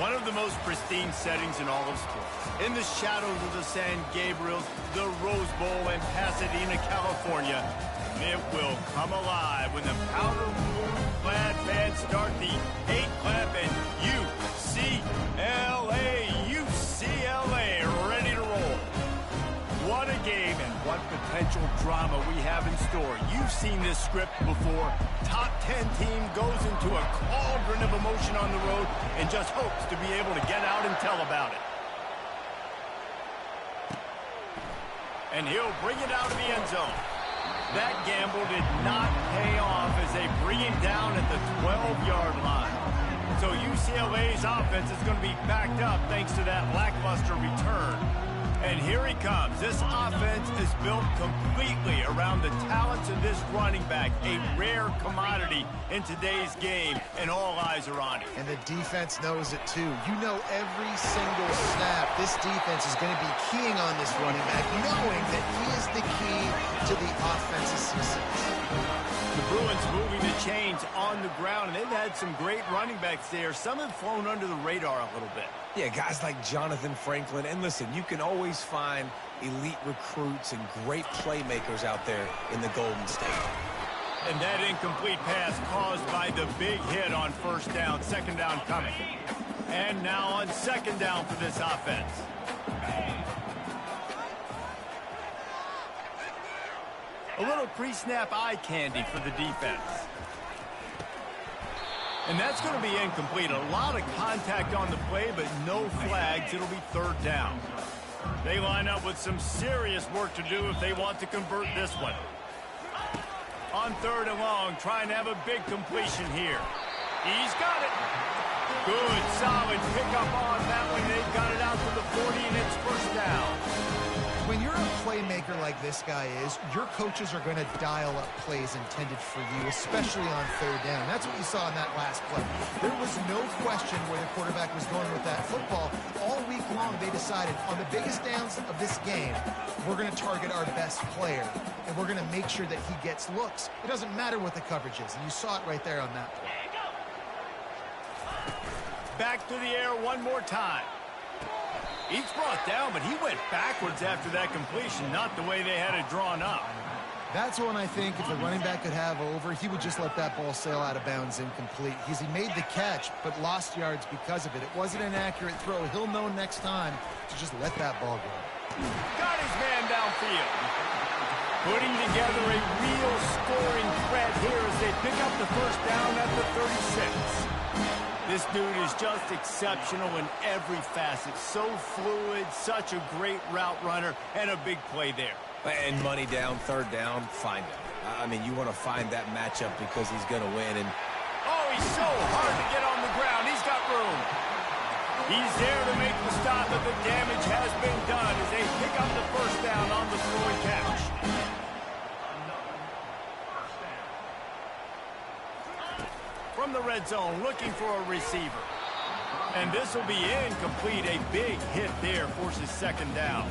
One of the most pristine settings in all of sports. In the shadows of the San Gabriels, the Rose Bowl in Pasadena, California, it will come alive when the powder blue clad fans start the hate clap and UCLA ready to roll. What a game and what potential drama we have in store. You've seen this script before. Top 10 team goes into a cauldron of emotion on the road and just hopes to be able to get out and tell about it. And he'll bring it out of the end zone. That gamble did not pay off as they bring him down at the 12-yard line. So UCLA's offense is going to be backed up thanks to that lackluster return. And here he comes. This offense is built completely around the talents of this running back, a rare commodity in today's game, and all eyes are on him. And the defense knows it too. You know every single snap, this defense is going to be keying on this running back, knowing that he is the key to the offense's success. The Bruins moving the chains on the ground, and they've had some great running backs there. Some have flown under the radar a little bit. Yeah, guys like Jonathan Franklin. And listen, you can always find elite recruits and great playmakers out there in the Golden State. And that incomplete pass caused by the big hit on first down, second down coming. And now on second down for this offense. A little pre-snap eye candy for the defense. And that's going to be incomplete. A lot of contact on the play, but no flags. It'll be third down. They line up with some serious work to do if they want to convert this one. On third and long, trying to have a big completion here. He's got it. Good, solid pickup on that one. They've got it out to the 40, and it's first down. When you're a playmaker like this guy is, your coaches are going to dial up plays intended for you, especially on third down. That's what you saw in that last play. There was no question where the quarterback was going with that football. All week long, they decided on the biggest downs of this game, we're going to target our best player, and we're going to make sure that he gets looks. It doesn't matter what the coverage is, and you saw it right there on that play. Back to the air one more time. He's brought down, but he went backwards after that completion, not the way they had it drawn up. That's one I think if the running back could have over, he would just let that ball sail out of bounds incomplete. He made the catch, but lost yards because of it. It wasn't an accurate throw. He'll know next time to just let that ball go. Got his man downfield. Putting together a real scoring threat here as they pick up the first down at the 36. This dude is just exceptional in every facet. So fluid, such a great route runner, and a big play there. And money down, third down, find him. I mean, you want to find that matchup because he's going to win. And oh, he's so hard to get on the ground. He's got room. He's there to make the stop, but the damage has been done as they pick up the first down on the throw and catch. From the red zone, looking for a receiver. And this will be incomplete. A big hit there forces second down.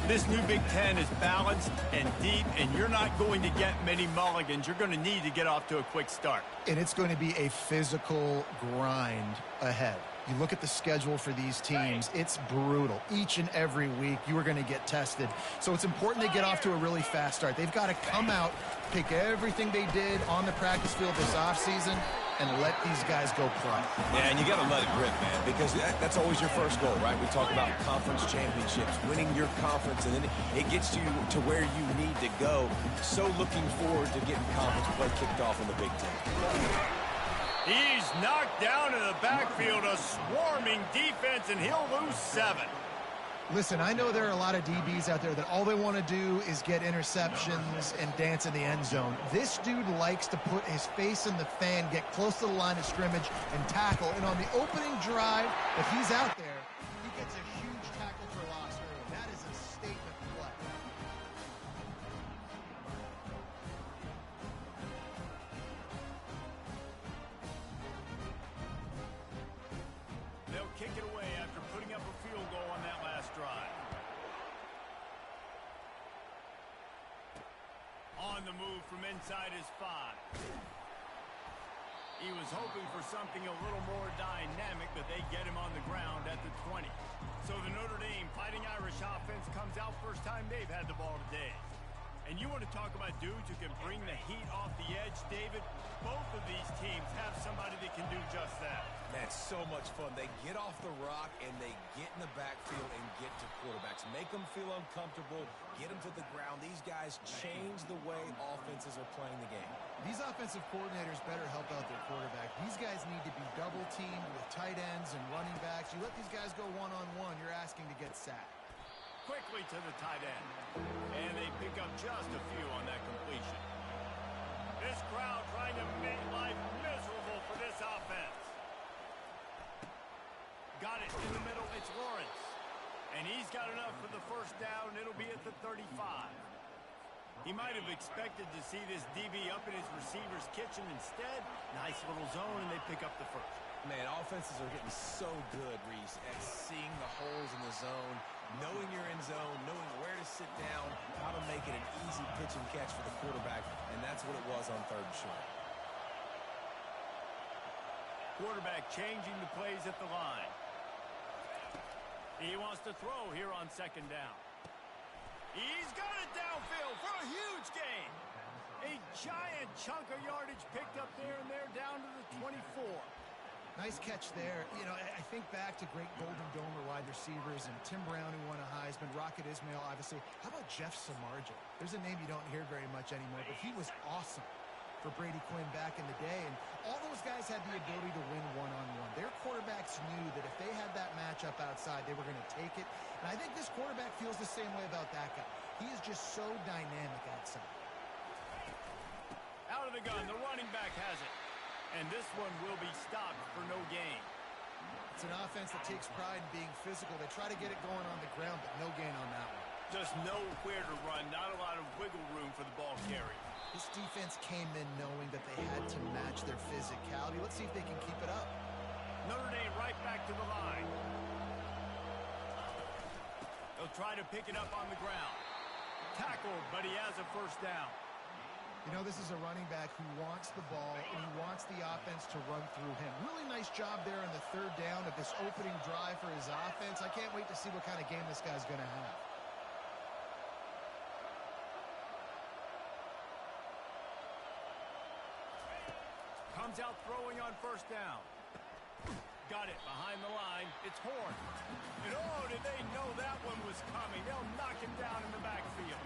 This new Big Ten is balanced and deep, and you're not going to get many mulligans. You're going to need to get off to a quick start. And it's going to be a physical grind ahead. You look at the schedule for these teams, it's brutal. Each and every week, you are going to get tested. So it's important to get off to a really fast start. They've got to come out, pick everything they did on the practice field this offseason, and let these guys go play. Yeah, and you got to let it rip, man, because that's always your first goal, right? We talk about conference championships, winning your conference, and then it gets you to where you need to go. So looking forward to getting conference play kicked off in the Big Ten. He's knocked down in the backfield, a swarming defense, and he'll lose 7. Listen, I know there are a lot of DBs out there that all they want to do is get interceptions and dance in the end zone. This dude likes to put his face in the fan, get close to the line of scrimmage, and tackle. And on the opening drive, if he's out there, he gets a huge tackle for loss early. That is a statement play. They'll kick it away after putting up a field goal on that last drive. On the move from inside his 5. He was hoping for something a little more dynamic, but they get him on the ground at the 20. So the Notre Dame Fighting Irish offense comes out first time they've had the ball today. And you want to talk about dudes who can bring the heat off the edge, David? Both of these teams have somebody that can do just that. That's so much fun. They get off the rock and they get in the backfield and get to quarterbacks. Make them feel uncomfortable, get them to the ground. These guys change the way offenses are playing the game. These offensive coordinators better help out their quarterback. These guys need to be double-teamed with tight ends and running backs. You let these guys go one-on-one, you're asking to get sacked. Quickly to the tight end. And they pick up just a few on that completion. This crowd trying to make life miserable for this offense. Got it in the middle. It's Lawrence. And he's got enough for the first down. It'll be at the 35. He might have expected to see this DB up in his receiver's kitchen. Instead, nice little zone, and they pick up the first. Man, offenses are getting so good, Reese, at seeing the holes in the zone, knowing you're in zone, knowing where to sit down, how to make it an easy pitch and catch for the quarterback, and that's what it was on 3rd and short. Quarterback changing the plays at the line. He wants to throw here on 2nd down. He's got it downfield for a huge gain. A giant chunk of yardage picked up there, and they're down to the 24. Nice catch there. You know, I think back to great Golden Domer wide receivers and Tim Brown, who won a Heisman, Rocket Ismail, obviously. How about Jeff Samardzija? There's a name you don't hear very much anymore, but he was awesome for Brady Quinn back in the day. And all those guys had the ability to win one-on-one. Their quarterbacks knew that if they had that matchup outside, they were going to take it. And I think this quarterback feels the same way about that guy. He is just so dynamic outside. Out of the gun, the running back has it. And this one will be stopped for no gain. It's an offense that takes pride in being physical. They try to get it going on the ground, but no gain on that one. Just nowhere to run, not a lot of wiggle room for the ball carry. This defense came in knowing that they had to match their physicality. Let's see if they can keep it up. Notre Dame right back to the line. They'll try to pick it up on the ground. Tackled, but he has a first down. You know, this is a running back who wants the ball, and he wants the offense to run through him. Really nice job there on the 3rd down of this opening drive for his offense. I can't wait to see what kind of game this guy's going to have. Comes out throwing on 1st down. Got it behind the line. It's Horn. And oh, did they know that one was coming? They'll knock him down in the backfield.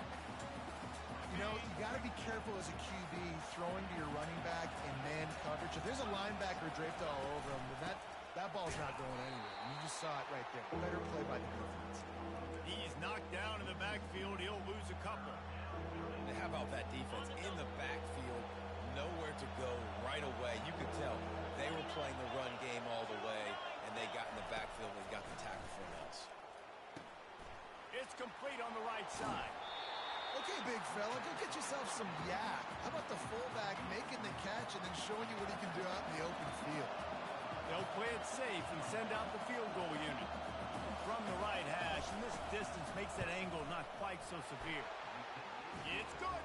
You know, you got to be careful as a QB throwing to your running back in man coverage. If there's a linebacker draped all over him, then that ball's not going anywhere. And you just saw it right there. Better play by the defense. He's knocked down in the backfield. He'll lose a couple. And how about that defense in the backfield? Nowhere to go right away. You could tell they were playing the run game all the way, and they got in the backfield and got the tackle for a loss. It's complete on the right side. Okay, big fella, go get yourself some yak. How about the fullback making the catch and then showing you what he can do out in the open field? They'll play it safe and send out the field goal unit. From the right hash, and this distance makes that angle not quite so severe. It's good.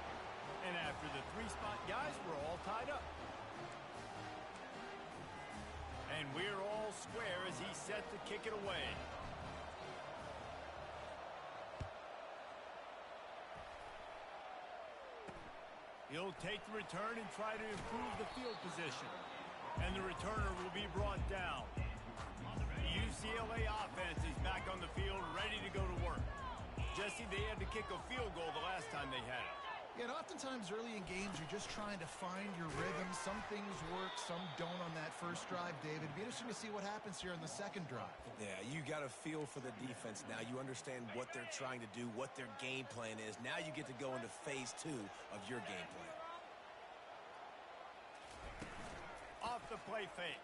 And after the 3-spot guys, we're all tied up. And we're all square as he's set to kick it away. He'll take the return and try to improve the field position. And the returner will be brought down. The UCLA offense is back on the field, ready to go to work. Jesse, they had to kick a field goal the last time they had it. Yeah, and oftentimes early in games, you're just trying to find your rhythm. Some things work, some don't on that first drive, David. It'd be interesting to see what happens here on the 2nd drive. Yeah, you got a feel for the defense now. You understand what they're trying to do, what their game plan is. Now you get to go into phase 2 of your game plan. Off the play fake.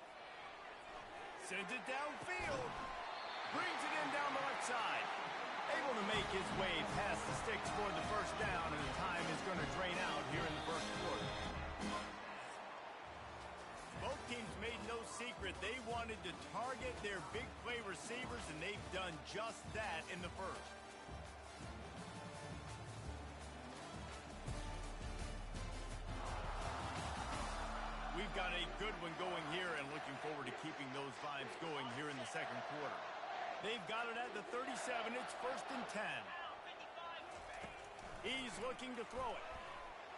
Sends it downfield. Brings it in down the left side. Able to make his way past the sticks for the first down, and the time is going to drain out here in the 1st quarter. Both teams made no secret they wanted to target their big play receivers, and they've done just that in the 1st. We've got a good one going here and looking forward to keeping those vibes going here in the second quarter. They've got it at the 37. It's 1st and 10. He's looking to throw it.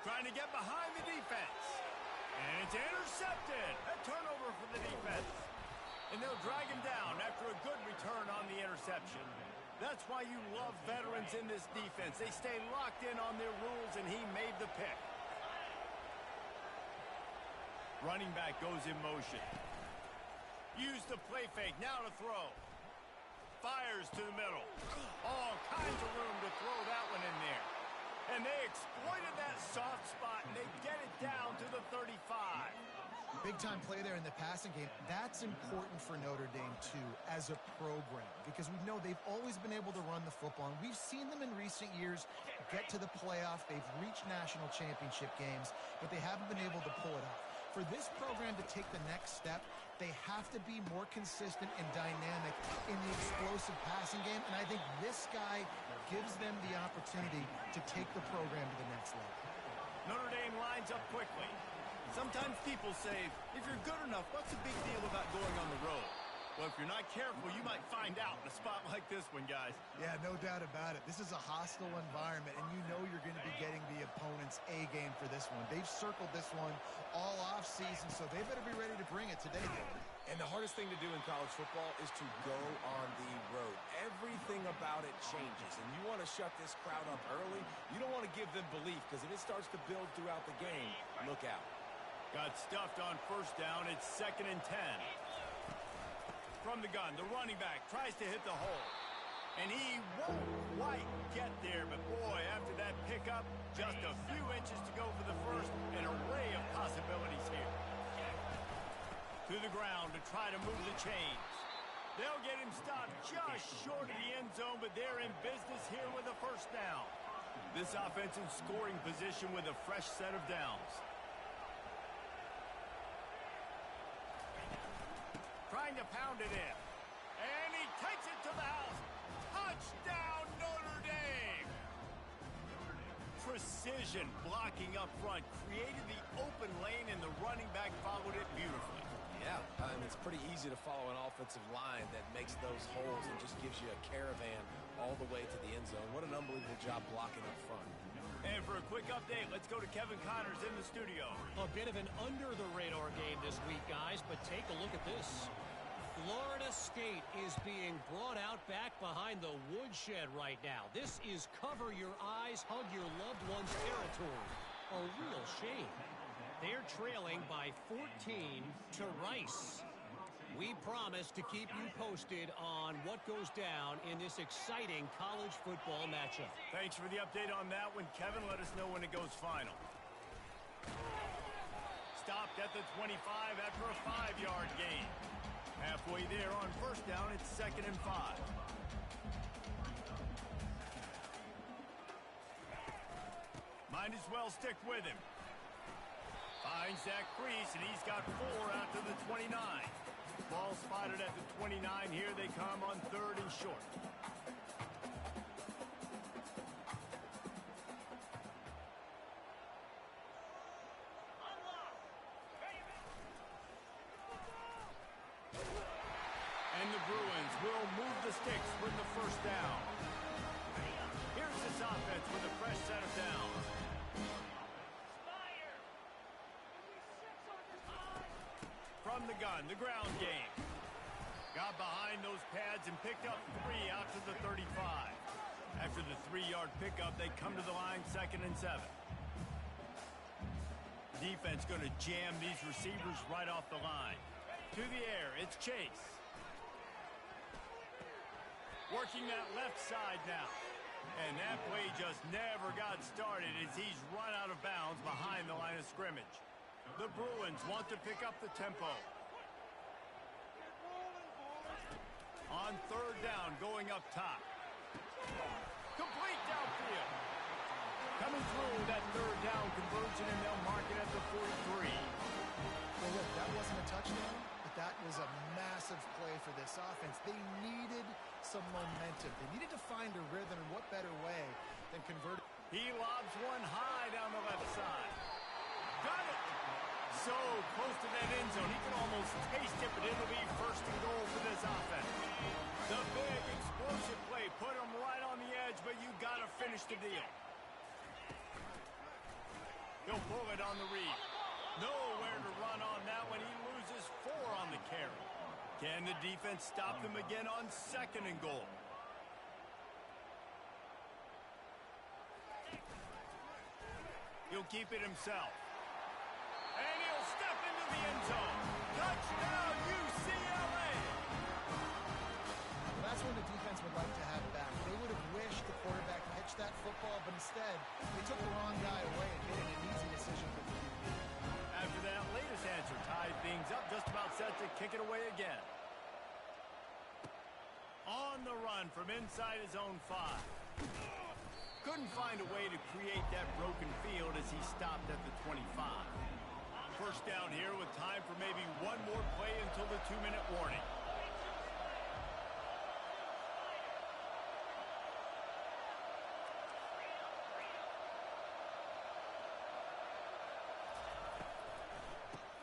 Trying to get behind the defense. And it's intercepted. A turnover for the defense. And they'll drag him down after a good return on the interception. That's why you love veterans in this defense. They stay locked in on their rules, and he made the pick. Running back goes in motion. Use the play fake. Now to throw. Fires to the middle. All kinds of room to throw that one in there. And they exploited that soft spot, and they get it down to the 35. Big-time play there in the passing game. That's important for Notre Dame, too, as a program, because we know they've always been able to run the football. And we've seen them in recent years get to the playoff. They've reached national championship games, but they haven't been able to pull it off. For this program to take the next step, they have to be more consistent and dynamic in the explosive passing game, and I think this guy gives them the opportunity to take the program to the next level. Notre Dame lines up quickly. Sometimes people say, if you're good enough, what's the big deal about going on the road? Well, if you're not careful, you might find out in a spot like this one, guys. Yeah, no doubt about it. This is a hostile environment, and you know you're going to be getting the opponent's A-game for this one. They've circled this one all off-season, so they better be ready to bring it today. And the hardest thing to do in college football is to go on the road. Everything about it changes, and you want to shut this crowd up early. You don't want to give them belief, because if it starts to build throughout the game, look out. Got stuffed on 1st down. It's 2nd and 10. From the gun, the running back tries to hit the hole. And he won't quite get there, but boy, after that pickup, just a few inches to go for the first. An array of possibilities here. To the ground to try to move the chains. They'll get him stopped just short of the end zone, but they're in business here with a 1st down. This offense in scoring position with a fresh set of downs. Trying to pound it in. And he takes it to the house. Touchdown, Notre Dame! Precision blocking up front created the open lane, and the running back followed it beautifully. Yeah, it's pretty easy to follow an offensive line that makes those holes and just gives you a caravan all the way to the end zone. What an unbelievable job blocking up front. And for a quick update, let's go to Kevin Connors in the studio. A bit of an under-the-radar game this week, guys, but take a look at this. Florida State is being brought out back behind the woodshed right now. This is cover your eyes, hug your loved one's territory. A real shame. They're trailing by 14 to Rice. We promise to keep you posted on what goes down in this exciting college football matchup. Thanks for the update on that one, Kevin. Let us know when it goes final. Stopped at the 25 after a 5-yard gain. Halfway there on 1st down, it's 2nd and 5. Might as well stick with him. Finds that crease, and he's got 4 out to the 29. Ball spotted at the 29. Here they come on 3rd and short. And the Bruins will move the sticks with the 1st down. Here's this offense with a fresh set of downs. From the gun, the ground game. Got behind those pads and picked up 3 out to the 35. After the 3-yard pickup, they come to the line 2nd and 7. Defense going to jam these receivers right off the line. To the air, it's Chase. Working that left side now. And that play just never got started as he's run out of bounds behind the line of scrimmage. The Bruins want to pick up the tempo. On 3rd down, going up top. Complete downfield. Coming through that 3rd down conversion, and they'll mark it at the 43. Well, look, that wasn't a touchdown, but that was a massive play for this offense. They needed some momentum. They needed to find a rhythm, and what better way than convert it. He lobs one high down the left side. Got it! So close to that end zone, he can almost taste it, but it'll be first and goal for this offense. The big explosive play put him right on the edge, but you got to finish the deal. He'll pull it on the read. Nowhere to run on that one. He loses 4 on the carry. Can the defense stop them again on second and goal? He'll keep it himself. And he'll step into the end zone. Touchdown, UCLA! Well, that's when the defense would like to have back. They would have wished the quarterback pitched that football, but instead, they took the wrong guy away and made it an easy decision for the QB. After that latest answer tied things up, just about set to kick it away again. On the run from inside his own 5. Couldn't find a way to create that broken field as he stopped at the 25. First down here with time for maybe one more play until the 2-minute warning.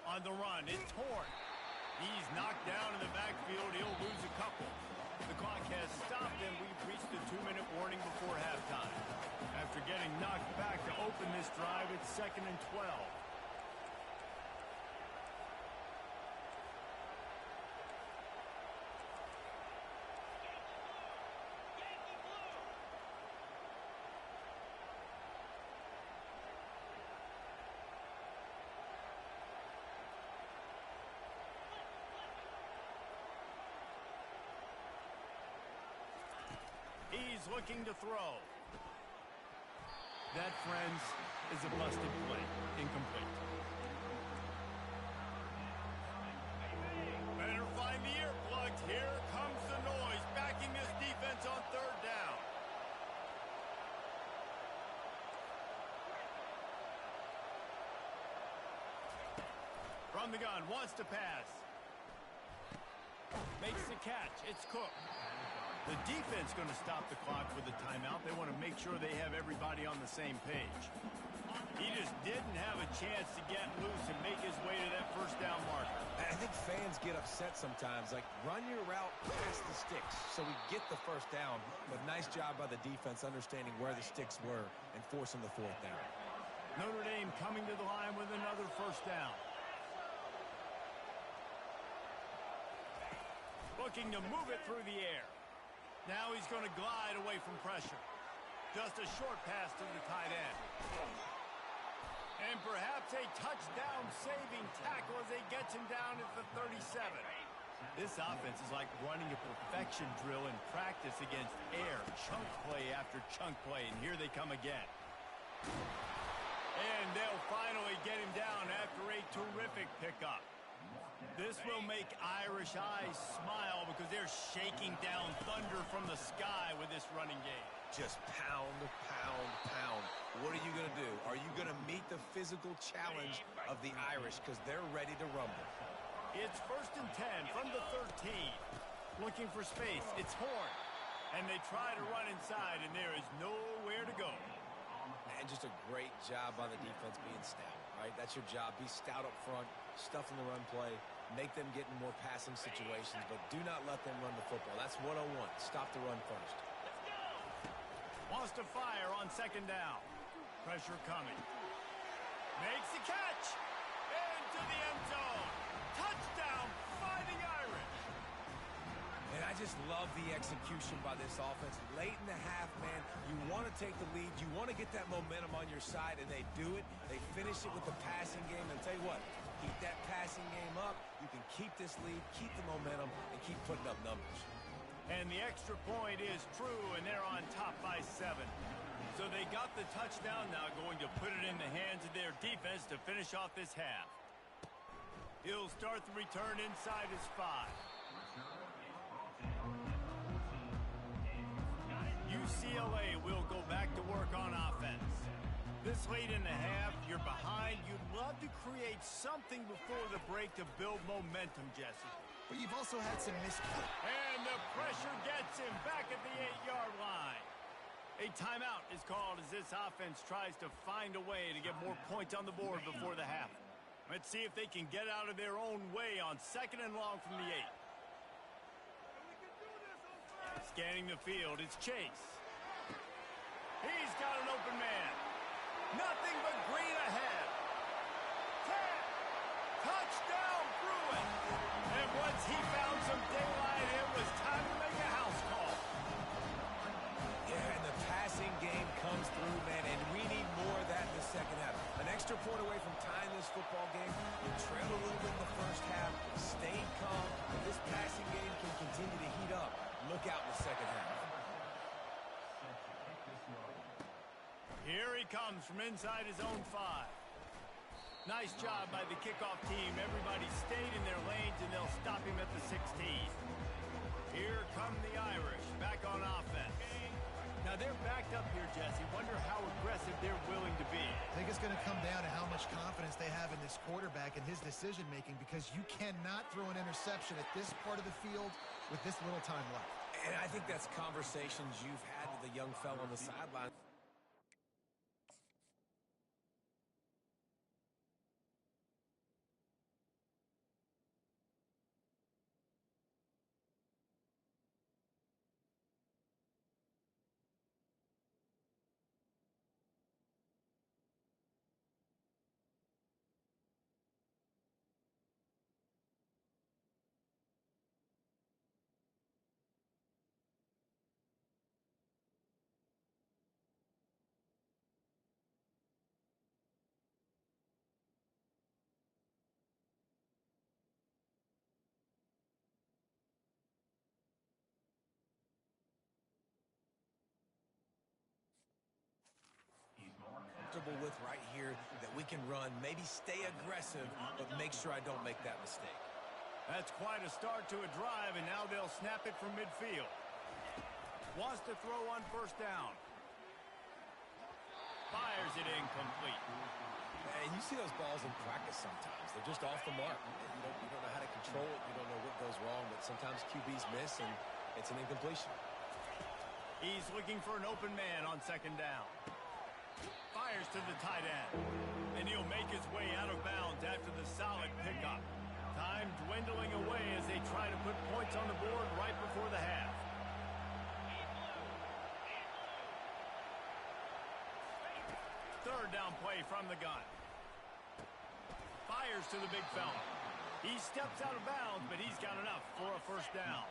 On the run, it's Horn. He's knocked down in the backfield. He'll lose a couple. The clock has stopped, and we've reached the 2-minute warning before halftime. After getting knocked back to open this drive, it's 2nd and 12. He's looking to throw. That, friends, is a busted play. Incomplete. Better find the earplugs. Here comes the noise, backing this defense on 3rd down. From the gun, wants to pass. Makes the catch. It's Cook. The defense going to stop the clock with a timeout. They want to make sure they have everybody on the same page. He just didn't have a chance to get loose and make his way to that first down marker. I think fans get upset sometimes. Like, run your route past the sticks so we get the first down. But nice job by the defense understanding where the sticks were and forcing the 4th down. Notre Dame coming to the line with another first down. Looking to move it through the air. Now he's going to glide away from pressure. Just a short pass to the tight end. And perhaps a touchdown-saving tackle as they get him down at the 37. This offense is like running a perfection drill in practice against air. Chunk play after chunk play, and here they come again. And they'll finally get him down after a terrific pickup. This will make Irish eyes smile because they're shaking down thunder from the sky with this running game. Just pound, pound, pound. What are you going to do? Are you going to meet the physical challenge of the Irish because they're ready to rumble? It's 1st and 10 from the 13. Looking for space. It's Horn. And they try to run inside, and there is nowhere to go. And just a great job by the defense being stout, right? That's your job. Be stout up front, stuff in the run play, make them get in more passing situations, but do not let them run the football. That's 101. Stop the run first. Wants to fire on 2nd down. Pressure coming. Makes the catch. Into the end zone. Touchdown, Fighting Irish. And I just love the execution by this offense. Late in the half, man, you want to take the lead. You want to get that momentum on your side, and they do it. They finish it with the passing game. And tell you what, keep that passing game up. You can keep this lead, keep the momentum, and keep putting up numbers. And the extra point is true, and they're on top by 7. So they got the touchdown, now going to put it in the hands of their defense to finish off this half. He'll start the return inside his 5. UCLA will go back to work on offense. This late in the half, you're behind. You'd love to create something before the break to build momentum, Jesse. But you've also had some missed... And the pressure gets him back at the 8-yard line. A timeout is called as this offense tries to find a way to get more points on the board before the half. Let's see if they can get out of their own way on 2nd and long from the 8. Scanning the field, it's Chase. He's got an open man. Nothing but green ahead. 10. Touchdown, Bruins. And once he found some daylight, it was time to make a house call. Yeah, and the passing game comes through, man, and we need more of that in the second half. An extra point away from tying this football game. You trail a little bit in the first half, stayed calm, and this passing game can continue to heat up. Look out in the second half. Here he comes from inside his own 5. Nice job by the kickoff team. Everybody stayed in their lanes, and they'll stop him at the 16. Here come the Irish, back on offense. Now they're backed up here, Jesse. Wonder how aggressive they're willing to be. I think it's going to come down to how much confidence they have in this quarterback and his decision-making, because you cannot throw an interception at this part of the field with this little time left. And I think that's conversations you've had with the young fella on the sideline. Comfortable with right here that we can run, maybe stay aggressive, but make sure I don't make that mistake. That's quite a start to a drive, and now they'll snap it from midfield. Wants to throw on 1st down. Fires it incomplete. And you see those balls in practice sometimes. They're just off the mark. You don't know how to control it. You don't know what goes wrong, but sometimes QBs miss, and it's an incompletion. He's looking for an open man on 2nd down. Fires to the tight end. And he'll make his way out of bounds after the solid pickup. Time dwindling away as they try to put points on the board right before the half. Third down play from the gun. Fires to the big fella. He steps out of bounds, but he's got enough for a 1st down.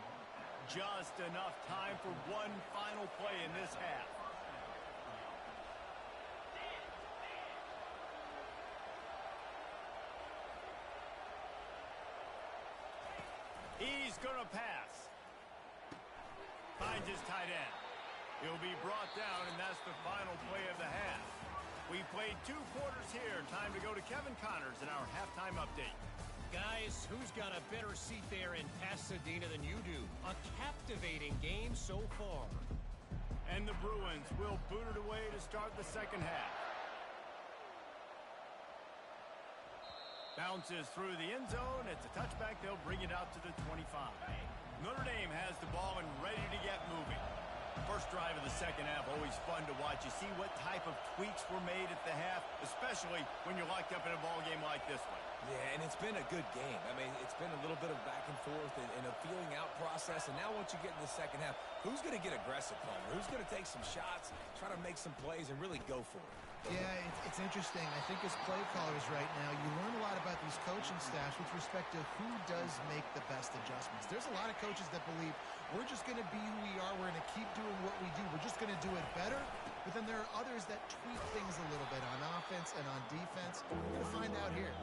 Just enough time for one final play in this half. He's going to pass. Finds his tight end. He'll be brought down, and that's the final play of the half. We played 2 quarters here. Time to go to Kevin Connors in our halftime update. Guys, who's got a better seat there in Pasadena than you do? A captivating game so far. And the Bruins will boot it away to start the second half. Bounces through the end zone. It's a touchback. They'll bring it out to the 25. Notre Dame has the ball and ready to get moving. First drive of the second half, always fun to watch. You see what type of tweaks were made at the half, especially when you're locked up in a ball game like this one. Yeah, and it's been a good game. I mean, it's been a little bit of back and forth and a feeling out process. And now once you get in the second half, who's going to get aggressive, Palmer? Who's going to take some shots, try to make some plays, and really go for it? Yeah, it's interesting. I think as play callers right now, you learn a lot about these coaching staffs with respect to who does make the best adjustments. There's a lot of coaches that believe we're just going to be who we are. We're going to keep doing what we do. We're just going to do it better. But then there are others that tweak things a little bit on offense and on defense. We're going to find out here.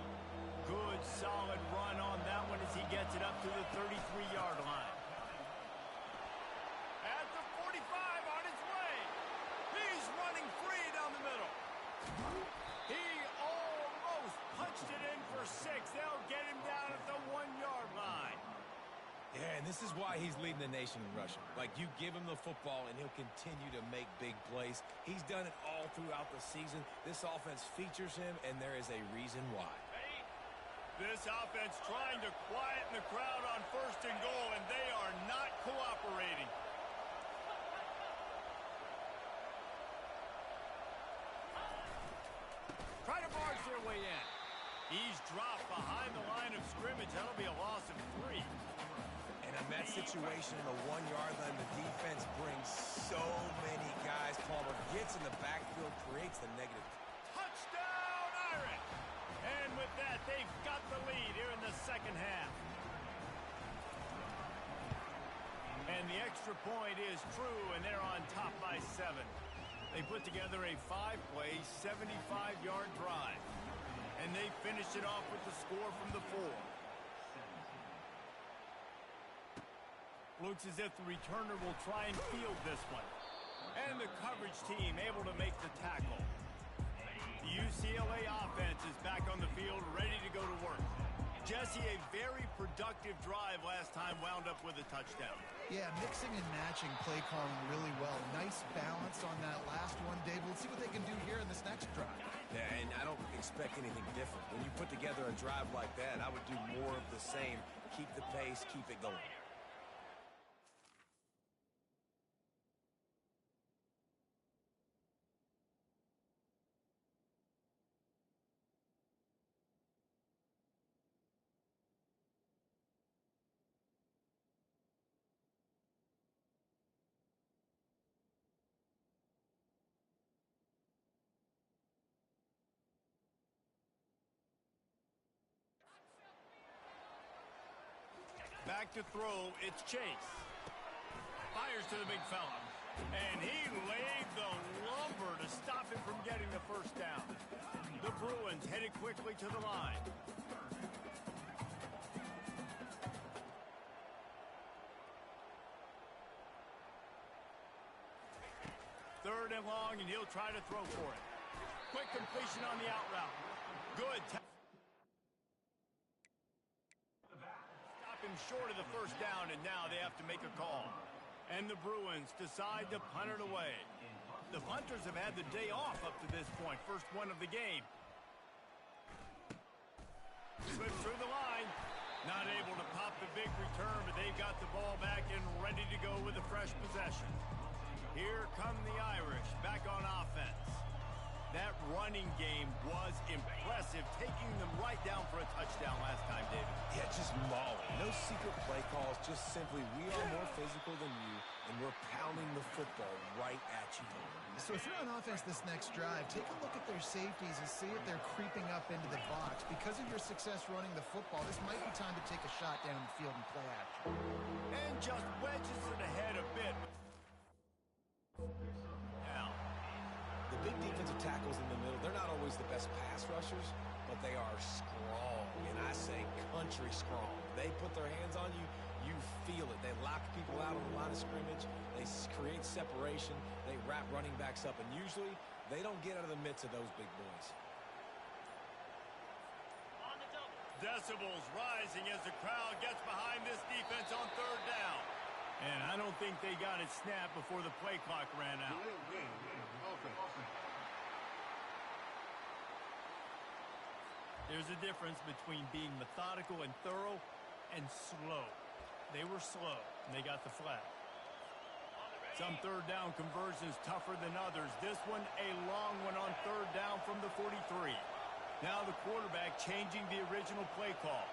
Good, solid run on that one as he gets it up to the 33-yard line. At the 45 on his way. He's running free down the middle. He almost punched it in for 6. They'll get him down at the 1-yard line. Yeah, and this is why he's leading the nation in rushing. Like, you give him the football, and he'll continue to make big plays. He's done it all throughout the season. This offense features him, and there is a reason why. This offense trying to quieten the crowd on 1st and goal, and they are not cooperating. Try to barge their way in. He's dropped behind the line of scrimmage. That'll be a loss of 3. And in that situation, in the 1-yard line, the defense brings so many guys. Palmer gets in the backfield, creates the negative. Touchdown, Irish! And with that, they've got the lead here in the second half. And the extra point is true, and they're on top by 7. They put together a 5-play, 75-yard drive. And they finished it off with the score from the 4. Looks as if the returner will try and field this one. And the coverage team able to make the tackle. The UCLA offense is back on the field, ready to go to work. Jesse, a very productive drive last time wound up with a touchdown. Yeah, mixing and matching play calling really well. Nice balance on that last one, Dave. Let's see what they can do here in this next drive. Yeah, and I don't expect anything different. When you put together a drive like that, I would do more of the same. Keep the pace, keep it going. Back to throw, it's Chase. Fires to the big fella. And he laid the lumber to stop him from getting the first down. The Bruins headed quickly to the line. Third and long, and he'll try to throw for it. Quick completion on the out route. Good. Him short of the first down, and now they have to make a call. And the Bruins decide to punt it away. The punters have had the day off up to this point. First one of the game. Slips through the line. Not able to pop the big return, but they've got the ball back and ready to go with a fresh possession. Here come the Irish back on offense. That running game was impressive, taking them right down for a touchdown last time, David. Yeah, just mauling. No secret play calls, just simply we are more physical than you, and we're pounding the football right at you. So if you're on offense this next drive, take a look at their safeties and see if they're creeping up into the box. Because of your success running the football, this might be time to take a shot down the field and play action. And just wedges it ahead a bit. Now, the big defensive tackles in the middle, they're not always the best pass rushers, but they are strong, and I say country strong. They put their hands on you, you feel it. They lock people out on the line of scrimmage. They create separation. They wrap running backs up, and usually they don't get out of the midst of those big boys. Decibels rising as the crowd gets behind this defense on third down. And I don't think they got it snapped before the play clock ran out. There's a difference between being methodical and thorough and slow. They were slow, and they got the flag. Some third down conversions tougher than others. This one, a long one on third down from the 43. Now the quarterback changing the original play call.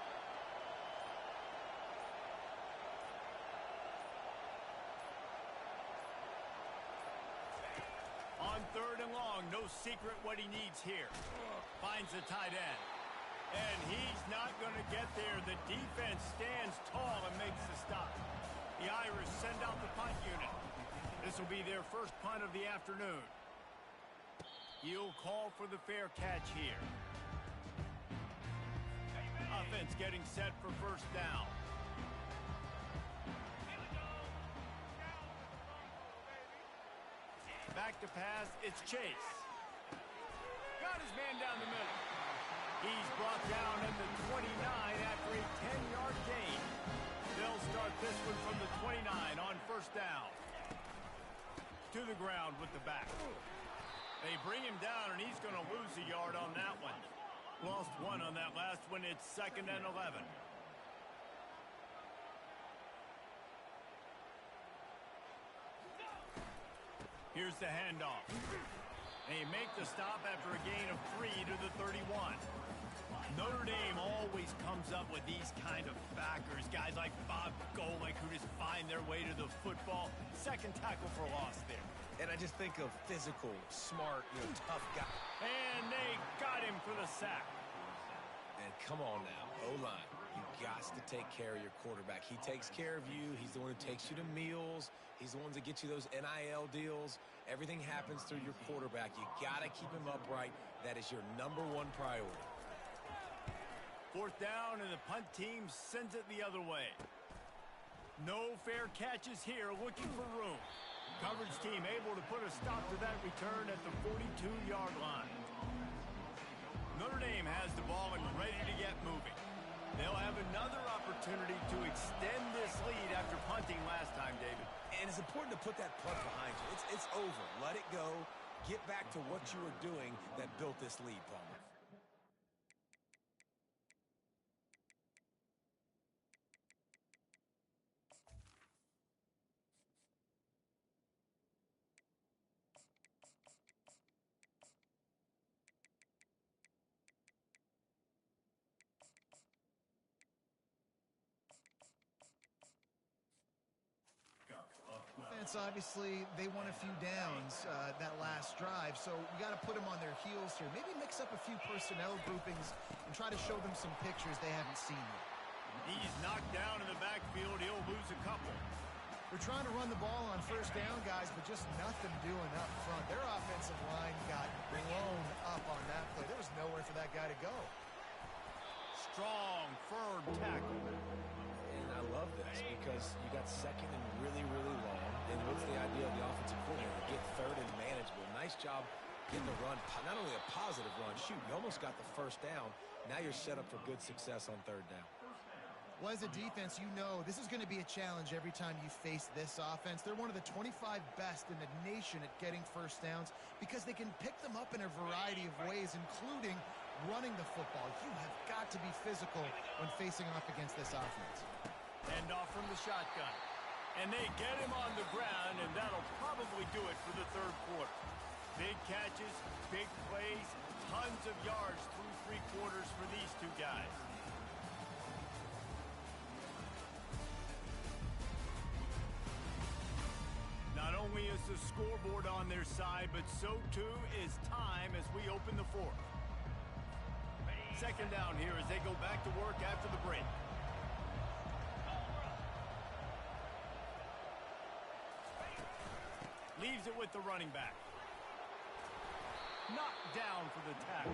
On third and long, no secret what he needs here. Finds the tight end. And he's not going to get there. The defense stands tall and makes the stop. The Irish send out the punt unit. This will be their first punt of the afternoon. He'll call for the fair catch here. Offense getting set for first down. Back to pass, it's Chase. Got his man down the middle. He's brought down in the 29 after a 10-yard gain. They'll start this one from the 29 on first down. To the ground with the back. They bring him down, and he's going to lose a yard on that one. Lost one on that last one. It's 2nd and 11. Here's the handoff. They make the stop after a gain of 3 to the 31. Notre Dame always comes up with these kind of backers, guys like Bob Golick who just find their way to the football. Second tackle for loss there. And I just think of physical, smart, tough guy. And they got him for the sack. And come on now, O-line, you got to take care of your quarterback. He takes care of you. He's the one who takes you to meals. He's the one that gets you those NIL deals. Everything happens through your quarterback. You got to keep him upright. That is your #1 priority. Fourth down, and the punt team sends it the other way. No fair catches here, looking for room. Coverage team able to put a stop to that return at the 42-yard line. Notre Dame has the ball and ready to get moving. They'll have another opportunity to extend this lead after punting last time, David. And it's important to put that punt behind you. It's over. Let it go. Get back to what you were doing that built this lead, Palmer. Defense, obviously, they won a few downs that last drive, so we got to put them on their heels here. Maybe mix up a few personnel groupings and try to show them some pictures they haven't seen yet. He's knocked down in the backfield. He'll lose a couple. They're trying to run the ball on first down, guys, but just nothing doing up front. Their offensive line got blown up on that play. There was nowhere for that guy to go. Strong, firm tackle. And I love this because you got second and really, really long. And what's the idea of the offensive coordinator? Get third and manageable. Nice job getting the run. Not only a positive run, shoot, you almost got the first down. Now you're set up for good success on third down. Well, as a defense, you know this is going to be a challenge every time you face this offense. They're one of the 25 best in the nation at getting first downs because they can pick them up in a variety of ways, including running the football. You have got to be physical when facing off against this offense. Hand off from the shotgun. And they get him on the ground, and that'll probably do it for the third quarter. Big catches, big plays, tons of yards through three quarters for these two guys. Not only is the scoreboard on their side, but so too is time as we open the fourth. Second down here as they go back to work after the break. Leaves it with the running back. Knocked down for the tackle.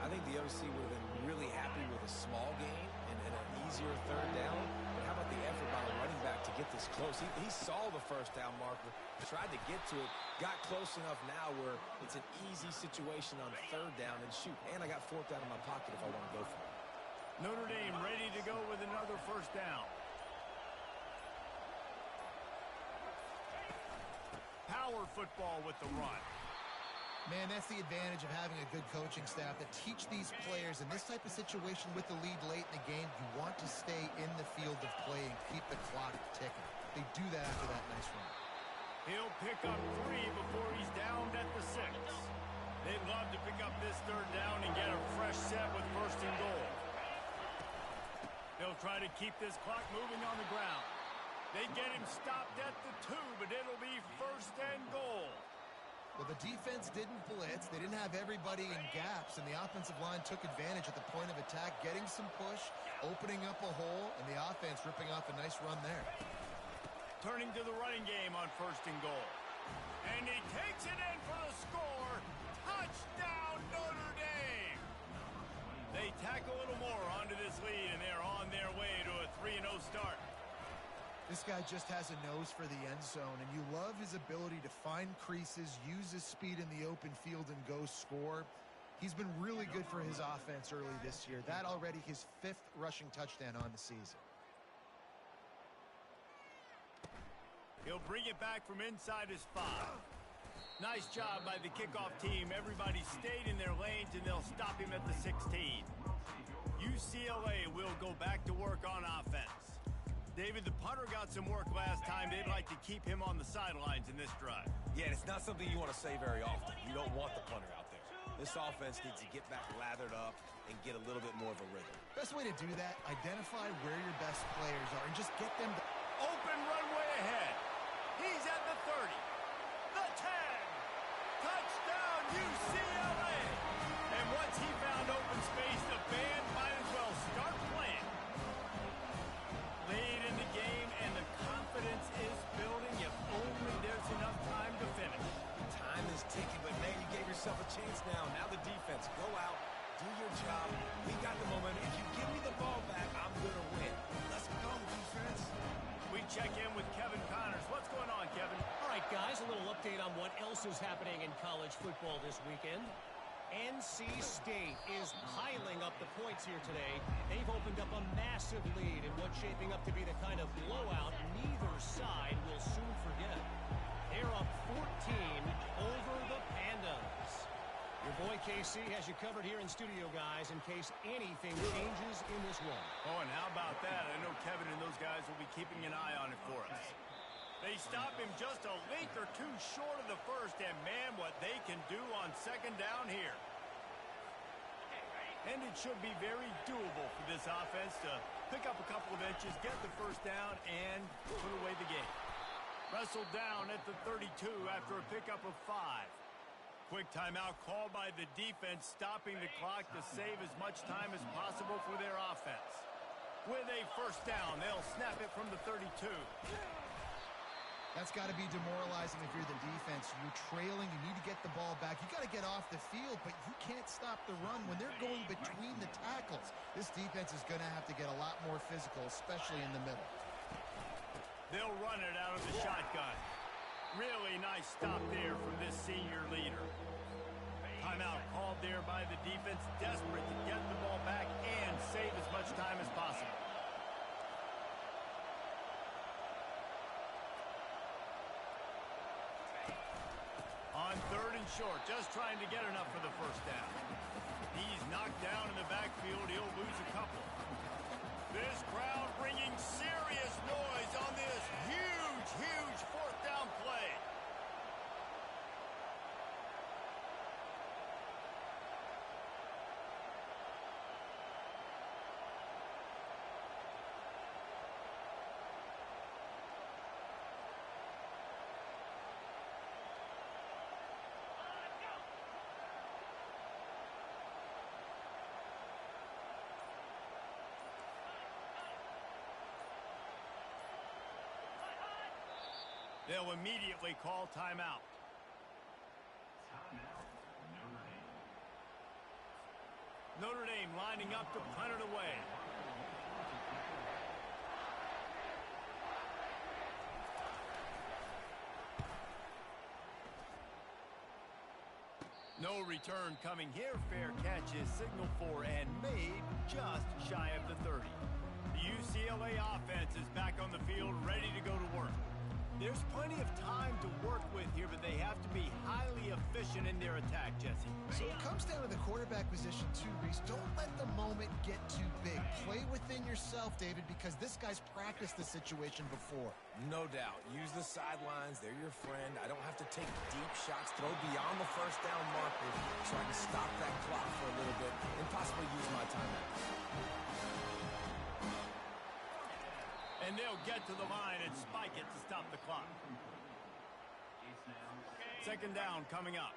I think the OC would have been really happy with a small gain and an easier third down. But how about the effort by the running back to get this close? He saw the first down marker, tried to get to it, got close enough now where it's an easy situation on third down. And shoot, and I got fourth down in my pocket if I want to go for it. Notre Dame ready to go with another first down. Power football with the run. Man, that's the advantage of having a good coaching staff that teach these players in this type of situation with the lead late in the game. You want to stay in the field of play and keep the clock ticking. They do that after that nice run. He'll pick up 3 before he's downed at the 6. They'd love to pick up this third down and get a fresh set with first and goal. They'll try to keep this clock moving on the ground. They get him stopped at the 2, but it'll be first and goal. Well, the defense didn't blitz. They didn't have everybody in gaps, and the offensive line took advantage at the point of attack, getting some push, opening up a hole, and the offense ripping off a nice run there. Turning to the running game on first and goal. And he takes it in for the score. Touchdown, Notre Dame! They tack a little more onto this lead, and they're on their way to a 3-0 start. This guy just has a nose for the end zone, and you love his ability to find creases, use his speed in the open field, and go score. He's been really good for his offense early this year. That already his 5th rushing touchdown on the season. He'll bring it back from inside his 5. Nice job by the kickoff team. Everybody stayed in their lanes, and they'll stop him at the 16. UCLA will go back to work on offense. David, the punter got some work last time. They'd like to keep him on the sidelines in this drive. Yeah, and it's not something you want to say very often. You don't want the punter out there. This offense needs to get back lathered up and get a little bit more of a rhythm. Best way to do that, identify where your best players are and just get them to... Open runway ahead. He's at the 30. The 10. Touchdown, UCLA. And once he found open space, the band might as well start playing. Late in the game, and the confidence is building if only there's enough time to finish. Time is ticking, but man, you gave yourself a chance now. Now the defense, go out, do your job. We got the momentum. If you give me the ball back, I'm going to win. Let's go, defense. We check in with Kevin Connors. What's going on, Kevin? All right, guys, a little update on what else is happening in college football this weekend. NC State is piling up the points here today. They've opened up a massive lead in what's shaping up to be the kind of blowout neither side will soon forget. They're up 14 over the Pandas. Your boy KC has you covered here in studio, guys, in case anything changes in this one. Oh, and how about that? I know Kevin and those guys will be keeping an eye on it for us. They stop him just a length or two short of the first, and man, what they can do on second down here. And it should be very doable for this offense to pick up a couple of inches, get the first down, and put away the game. Wrestled down at the 32 after a pickup of 5. Quick timeout called by the defense, stopping the clock to save as much time as possible for their offense. With a first down, they'll snap it from the 32. That's got to be demoralizing if you're the defense. You're trailing. You need to get the ball back. You got to get off the field, but you can't stop the run when they're going between the tackles. This defense is going to have to get a lot more physical, especially in the middle. They'll run it out of the shotgun. Really nice stop there from this senior leader. Timeout called there by the defense, desperate to get the ball back and save as much time as possible. On third and short, just trying to get enough for the first down. He's knocked down in the backfield. He'll lose a couple. This crowd bringing serious noise on this huge fourth down play. They'll immediately call timeout. Notre Dame lining up to punt it away. No return coming here. Fair catch is signaled for and made just shy of the 30. The UCLA offense is back on the field, ready to go to work. There's plenty of time to work with here, but they have to be highly efficient in their attack, Jesse. So it comes down to the quarterback position too, Reese. Don't let the moment get too big. Play within yourself, David, because this guy's practiced the situation before. No doubt. Use the sidelines. They're your friend. I don't have to take deep shots, throw beyond the first down marker so I can stop that clock for a little bit and possibly use my timeout. And they'll get to the line and spike it to stop the clock. Second down coming up.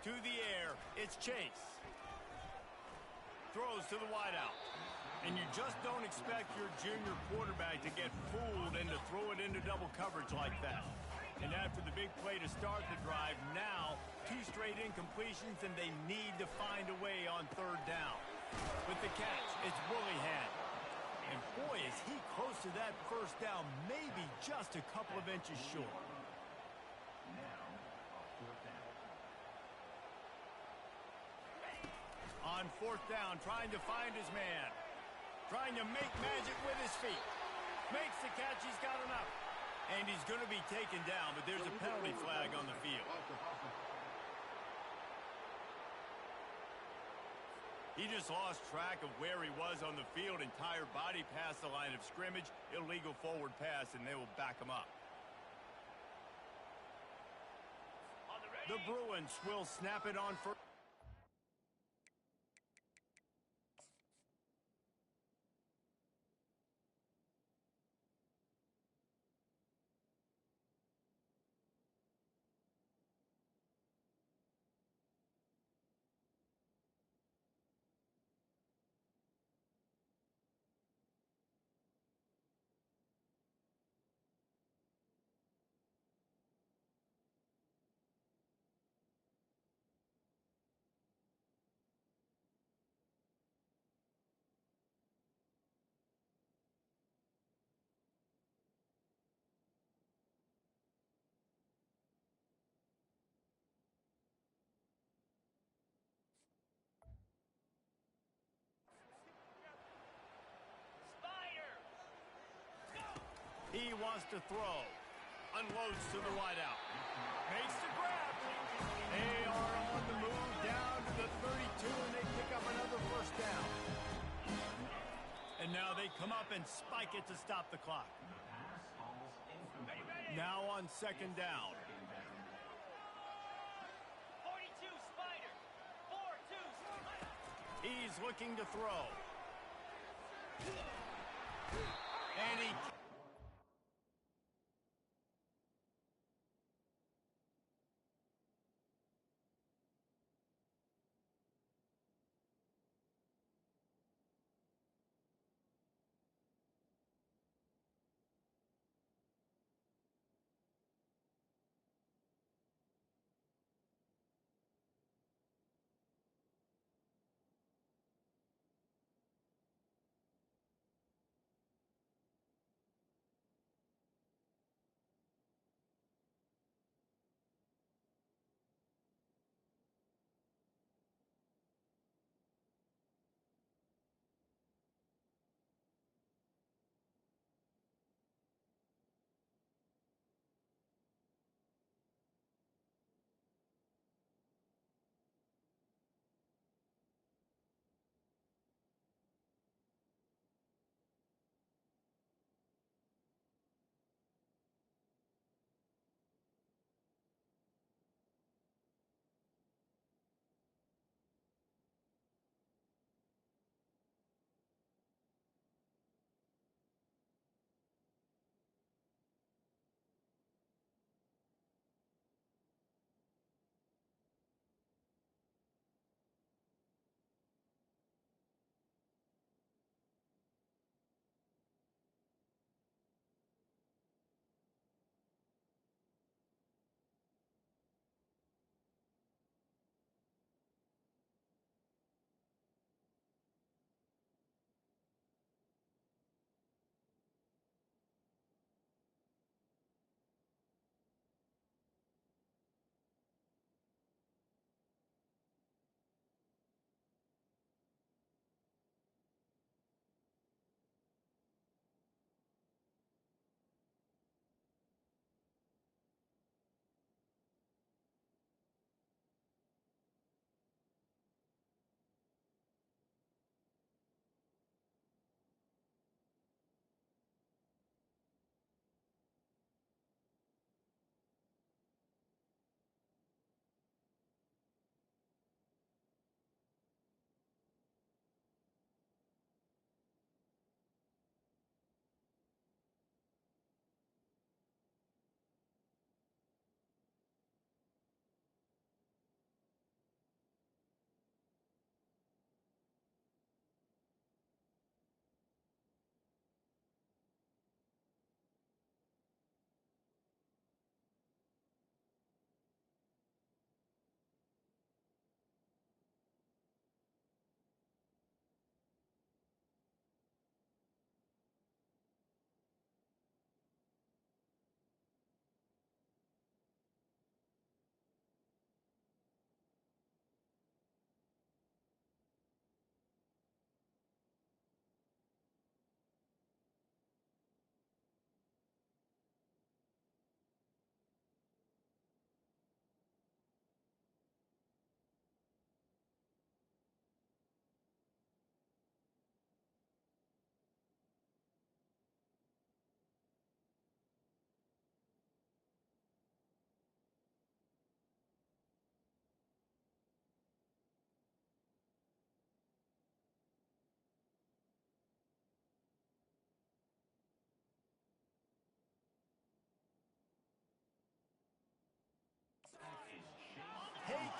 To the air, it's Chase. Throws to the wideout. And you just don't expect your junior quarterback to get fooled and to throw it into double coverage like that. And after the big play to start the drive, now 2 straight incompletions, and they need to find a way on third down. With the catch, it's Willingham. And boy, is he close to that first down, maybe just a couple of inches short. On fourth down, trying to find his man. Trying to make magic with his feet. Makes the catch, he's got enough. And he's going to be taken down, but there's a penalty flag on the field. He just lost track of where he was on the field. Entire body past the line of scrimmage. Illegal illegal forward pass, and they will back him up. The Bruins will snap it on first. He wants to throw. Unloads to the wideout. Makes the grab. They are on the move down to the 32, and they pick up another first down. And now they come up and spike it to stop the clock. Now on second down. 42 Spider. 4-2 Spider. He's looking to throw. And he...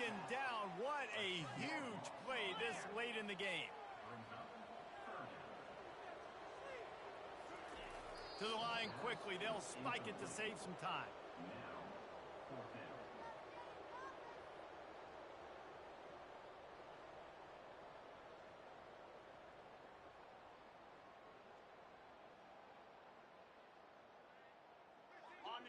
second down. What a huge play this late in the game. To the line quickly. They'll spike it to save some time.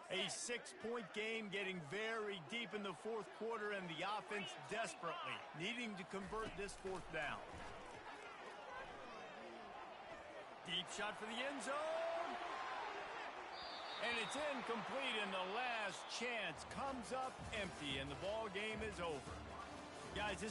A 6-point game, getting very deep in the fourth quarter, and the offense desperately needing to convert this fourth down. Deep shot for the end zone. And it's incomplete, and the last chance comes up empty, and the ball game is over. Guys, this